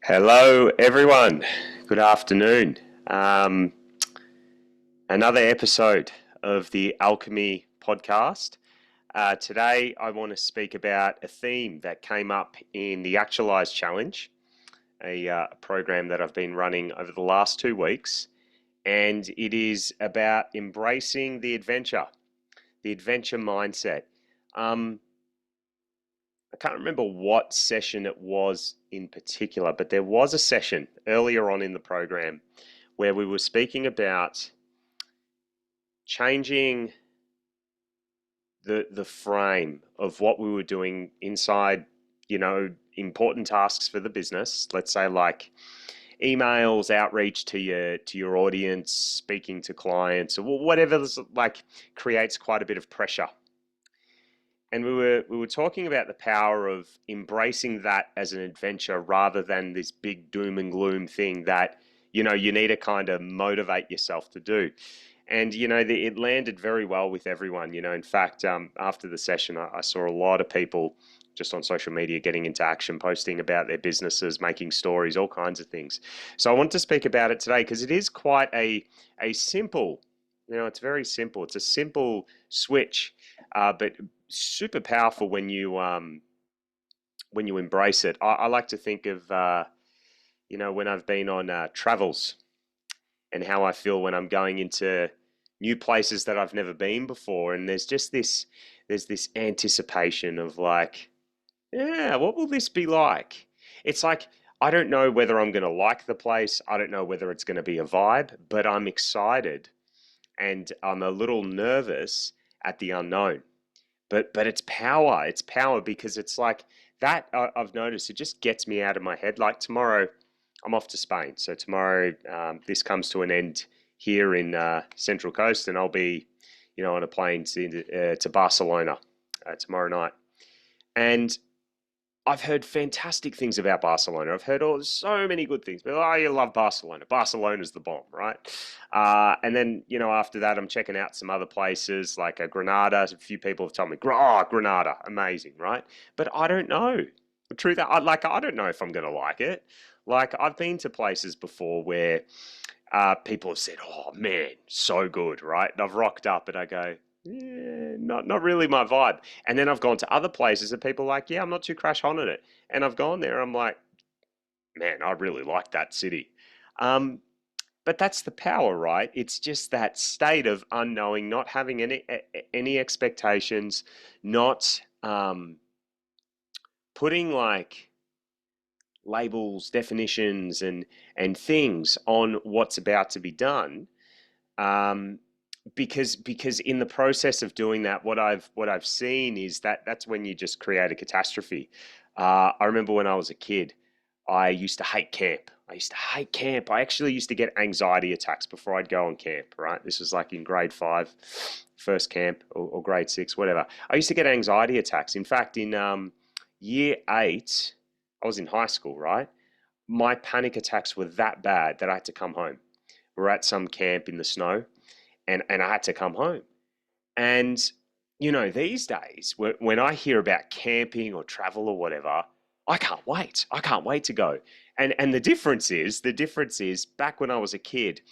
Hello, everyone. Good afternoon. Um, Another episode of the Alchemy podcast. Today, I want to speak about a theme that came up in the Actualize Challenge, a program that I've been running over the last 2 weeks. And it is about embracing the adventure mindset. Um, I can't remember what session it was in particular, but there was a session earlier on in the program where we were speaking about changing the frame of what we were doing inside, important tasks for the business. Let's say like emails, outreach to your audience, speaking to clients, or whatever like creates quite a bit of pressure. And we were talking about the power of embracing that as an adventure rather than this big doom and gloom thing that you need to kind of motivate yourself to do. And it landed very well with everyone. In fact, after the session, I saw a lot of people just on social media getting into action, posting about their businesses, making stories, all kinds of things. So I want to speak about it today because it is quite a simple. It's very simple. It's a simple switch, but super powerful when you embrace it. I like to think of when I've been on travels and how I feel when I'm going into new places that I've never been before, and there's this anticipation of like, yeah, what will this be like? It's like I don't know whether I'm going to like the place. I don't know whether it's going to be a vibe, but I'm excited and I'm a little nervous at the unknown. But it's power. It's power because it's like that. I've noticed it just gets me out of my head. Like tomorrow, I'm off to Spain. So tomorrow, this comes to an end here in Central Coast, and I'll be, on a plane to Barcelona tomorrow night. And I've heard fantastic things about Barcelona. I've heard so many good things. But oh, you love Barcelona. Barcelona's the bomb, right? And then after that, I'm checking out some other places like Granada. A few people have told me, "Oh, Granada, amazing, right?" But I don't know. The truth, I don't know if I'm going to like it. Like I've been to places before where people have said, "Oh man, so good," right? And I've rocked up and I go, yeah, not really my vibe. And then I've gone to other places and people are like, yeah, I'm not too crash on it. And I've gone there, I'm like, man, I really like that city. Um, but that's the power, right? It's just that state of unknowing, not having any expectations, not putting like labels, definitions, and things on what's about to be done. Um, because in the process of doing that, what I've seen is that that's when you just create a catastrophe. I remember when I was a kid, I used to hate camp. I used to hate camp. I actually used to get anxiety attacks before I'd go on camp, right? This was like in grade five, first camp, or grade six, whatever. I used to get anxiety attacks. In fact, in year eight, I was in high school, right? My panic attacks were that bad that I had to come home. We're at some camp in the snow, and I had to come home. And these days, when I hear about camping or travel or whatever, I can't wait. I can't wait to go. And the difference is back when I was a kid,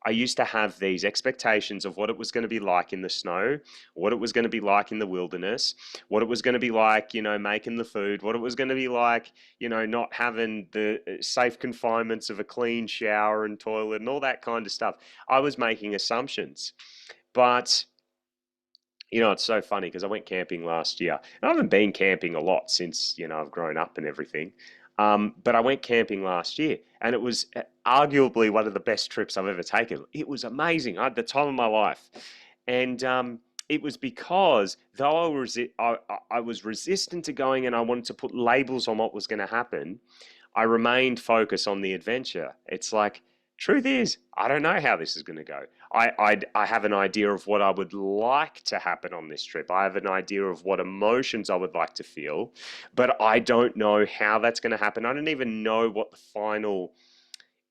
I used to have these expectations of what it was going to be like in the snow, what it was going to be like in the wilderness, what it was going to be like, making the food, what it was going to be like, not having the safe confinements of a clean shower and toilet and all that kind of stuff. I was making assumptions. But it's so funny because I went camping last year. And I haven't been camping a lot since, I've grown up and everything. But I went camping last year and it was arguably one of the best trips I've ever taken. It was amazing. I had the time of my life. And it was because though I was resistant to going and I wanted to put labels on what was going to happen, I remained focused on the adventure. It's like, truth is, I don't know how this is going to go. I have an idea of what I would like to happen on this trip. I have an idea of what emotions I would like to feel, but I don't know how that's going to happen. I don't even know what the final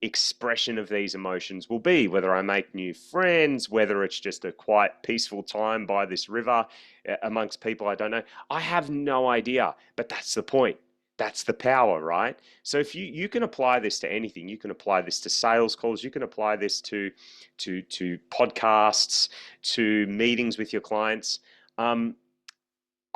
expression of these emotions will be, whether I make new friends, whether it's just a quiet, peaceful time by this river amongst people I don't know. I have no idea, but that's the point. That's the power, right? So if you can apply this to anything, you can apply this to sales calls, you can apply this to podcasts, to meetings with your clients. Um,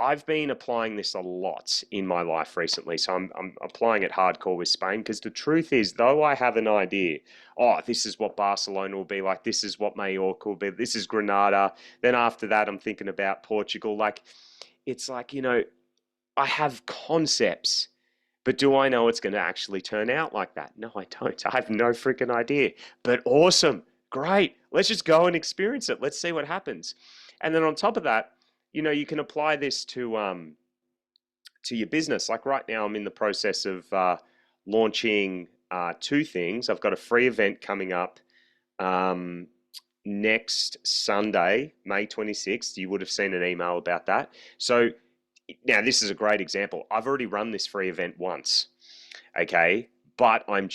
I've been applying this a lot in my life recently, so I'm applying it hardcore with Spain because the truth is, though I have an idea, oh, this is what Barcelona will be like, this is what Mallorca will be, this is Granada. Then after that, I'm thinking about Portugal. Like, it's like, I have concepts, but do I know it's going to actually turn out like that? No, I don't. I have no freaking idea. But awesome. Great. Let's just go and experience it. Let's see what happens. And then on top of that, you can apply this to your business. Like right now, I'm in the process of launching two things. I've got a free event coming up um, next Sunday, May 26th. You would have seen an email about that. So now this is a great example. I've already run this free event once, okay? But I'm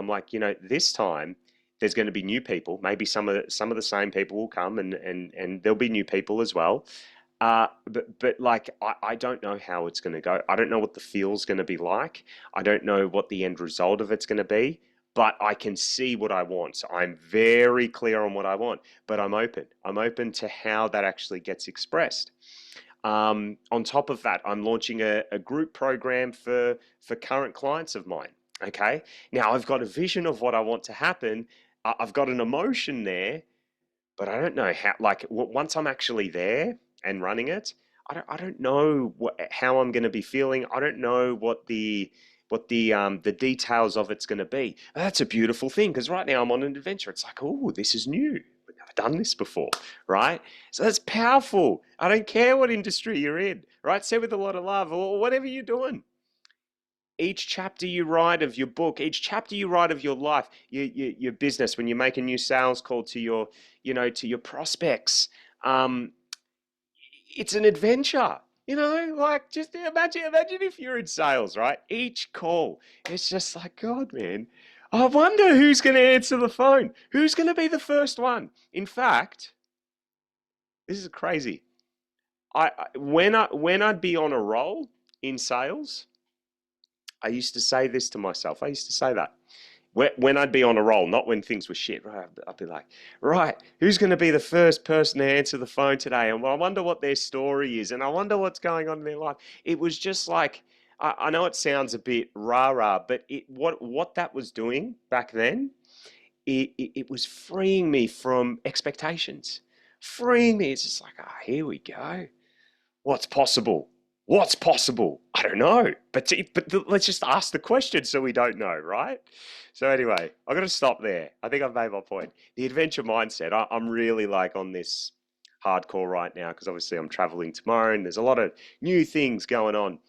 like, this time there's going to be new people. Maybe some of the same people will come, and there'll be new people as well. But like I don't know how it's going to go. I don't know what the feel's going to be like. I don't know what the end result of it's going to be. But I can see what I want. So I'm very clear on what I want. But I'm open. I'm open to how that actually gets expressed. On top of that, I'm launching a group program for current clients of mine. Okay. Now I've got a vision of what I want to happen. I've got an emotion there, but I don't know how. Like once I'm actually there and running it, I don't know how I'm going to be feeling. I don't know what the details of it's going to be. That's a beautiful thing because right now I'm on an adventure. It's like, oh, this is new. We've never done this before, right? So that's powerful. I don't care what industry you're in, right? Say with a lot of love or whatever you're doing. Each chapter you write of your book, each chapter you write of your life, your business, when you make a new sales call to your prospects, um, it's an adventure. Like just imagine if you're in sales, right? Each call, it's just like, God, man, I wonder who's going to answer the phone. Who's going to be the first one? In fact, this is crazy. When I'd be on a roll in sales, I used to say this to myself. I used to say that when I'd be on a roll, not when things were shit. Right? I'd be like, right, who's going to be the first person to answer the phone today? And I wonder what their story is, and I wonder what's going on in their life. It was just like, I know it sounds a bit rah-rah, but what that was doing back then, it was freeing me from expectations, freeing me. It's just like, here we go. What's possible? What's possible? I don't know. But let's just ask the question so we don't know, right? So anyway, I've got to stop there. I think I've made my point. The adventure mindset, I'm really like on this hardcore right now because obviously I'm traveling tomorrow and there's a lot of new things going on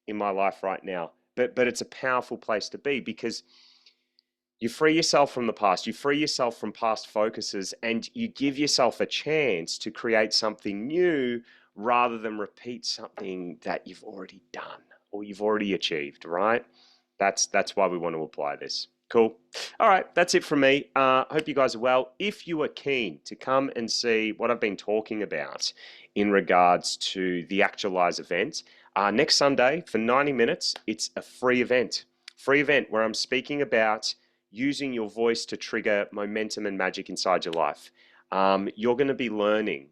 in my life right now. But it's a powerful place to be because you free yourself from the past, you free yourself from past focuses, and you give yourself a chance to create something new rather than repeat something that you've already done or you've already achieved, right? That's why we want to apply this. Cool. All right, that's it from me. Hope you guys are well. If you are keen to come and see what I've been talking about in regards to the Actualize event, next Sunday for 90 minutes, it's a free event. Free event where I'm speaking about using your voice to trigger momentum and magic inside your life. You're going to be learning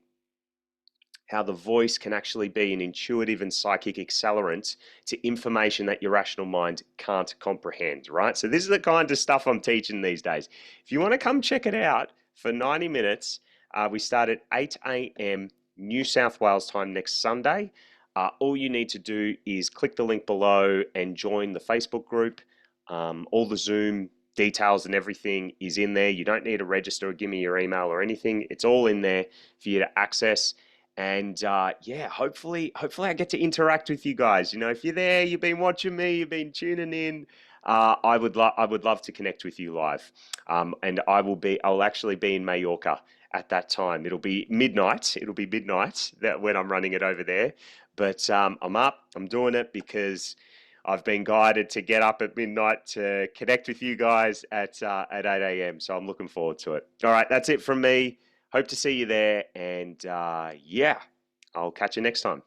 how the voice can actually be an intuitive and psychic accelerant to information that your rational mind can't comprehend, right? So this is the kind of stuff I'm teaching these days. If you want to come check it out for 90 minutes, we start at 8 a.m. New South Wales time next Sunday. All you need to do is click the link below and join the Facebook group. All the Zoom details and everything is in there. You don't need to register or give me your email or anything. It's all in there for you to access. And yeah, hopefully I get to interact with you guys. If you're there, you've been watching me, you've been tuning in. I would love to connect with you live. And I'll actually be in Mallorca at that time. It'll be midnight. That when I'm running it over there. But I'm up. I'm doing it because I've been guided to get up at midnight to connect with you guys at 8 a.m. So I'm looking forward to it. All right, that's it from me. Hope to see you there. And yeah, I'll catch you next time.